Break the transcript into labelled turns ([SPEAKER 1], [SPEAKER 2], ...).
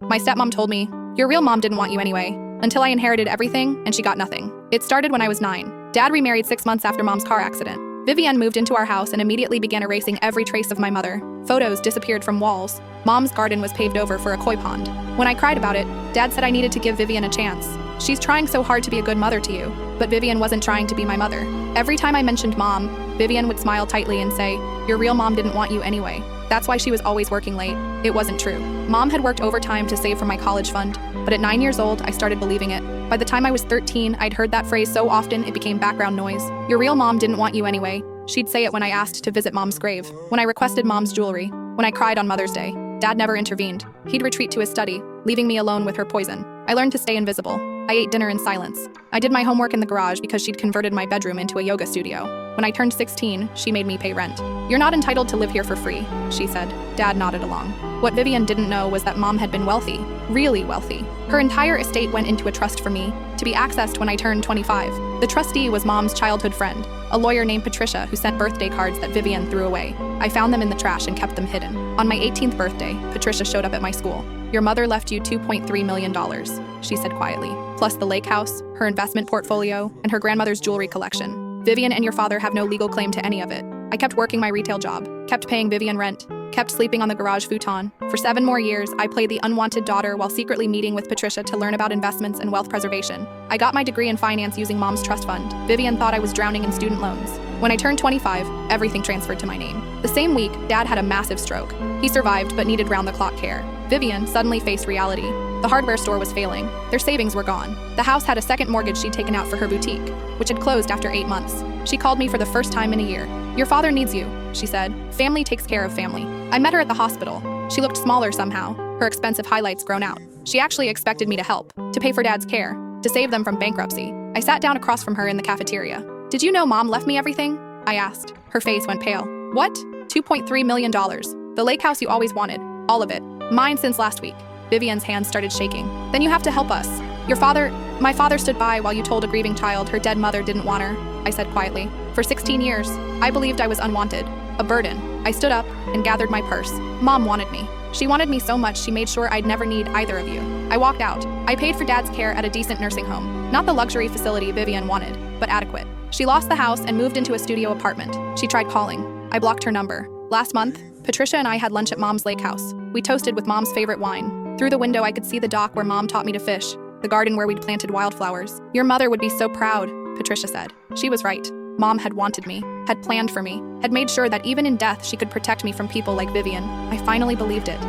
[SPEAKER 1] My stepmom told me, "Your real mom didn't want you anyway," until I inherited everything and she got nothing. It started when I was 9. Dad remarried 6 months after mom's car accident. Vivian moved into our house and immediately began erasing every trace of my mother. Photos disappeared from walls. Mom's garden was paved over for a koi pond. When I cried about it, Dad said I needed to give Vivian a chance. "She's trying so hard to be a good mother to you." But Vivian wasn't trying to be my mother. Every time I mentioned mom, Vivian would smile tightly and say, "Your real mom didn't want you anyway." That's why she was always working late. It wasn't true. Mom had worked overtime to save for my college fund, but at 9 years old, I started believing it. By the time I was 13, I'd heard that phrase so often it became background noise. "Your real mom didn't want you anyway." She'd say it when I asked to visit mom's grave, when I requested mom's jewelry, when I cried on Mother's Day. Dad never intervened. He'd retreat to his study, leaving me alone with her poison. I learned to stay invisible. I ate dinner in silence. I did my homework in the garage because she'd converted my bedroom into a yoga studio. When I turned 16, she made me pay rent. "You're not entitled to live here for free," she said. Dad nodded along. What Vivian didn't know was that mom had been wealthy, really wealthy. Her entire estate went into a trust for me, to be accessed when I turned 25. The trustee was mom's childhood friend, a lawyer named Patricia who sent birthday cards that Vivian threw away. I found them in the trash and kept them hidden. On my 18th birthday, Patricia showed up at my school. "Your mother left you $2.3 million, she said quietly, plus the lake house, her investment portfolio, and her grandmother's jewelry collection. Vivian and your father have no legal claim to any of it." I kept working my retail job, kept paying Vivian rent, kept sleeping on the garage futon. For 7 more years, I played the unwanted daughter while secretly meeting with Patricia to learn about investments and wealth preservation. I got my degree in finance using mom's trust fund. Vivian thought I was drowning in student loans. When I turned 25, everything transferred to my name. The same week, Dad had a massive stroke. He survived but needed round-the-clock care. Vivian suddenly faced reality. The hardware store was failing. Their savings were gone. The house had a second mortgage she'd taken out for her boutique, which had closed after 8 months. She called me for the first time in a year. "Your father needs you," she said. "Family takes care of family." I met her at the hospital. She looked smaller somehow, her expensive highlights grown out. She actually expected me to help, to pay for Dad's care, to save them from bankruptcy. I sat down across from her in the cafeteria. "Did you know Mom left me everything?" I asked. Her face went pale. "What?" $2.3 million. The lake house you always wanted. All of it. Mine since last week. Vivian's hands started shaking. "Then you have to help us. My father stood by while you told a grieving child her dead mother didn't want her," I said quietly. "For 16 years, I believed I was unwanted, a burden." I stood up and gathered my purse. Mom wanted me. She wanted me so much she made sure I'd never need either of you. I walked out. I paid for Dad's care at a decent nursing home. Not the luxury facility Vivian wanted, but adequate. She lost the house and moved into a studio apartment. She tried calling. I blocked her number. Last month, Patricia and I had lunch at Mom's lake house. We toasted with Mom's favorite wine. Through the window, I could see the dock where Mom taught me to fish, the garden where we'd planted wildflowers. "Your mother would be so proud," Patricia said. She was right. Mom had wanted me, had planned for me, had made sure that even in death she could protect me from people like Vivian. I finally believed it.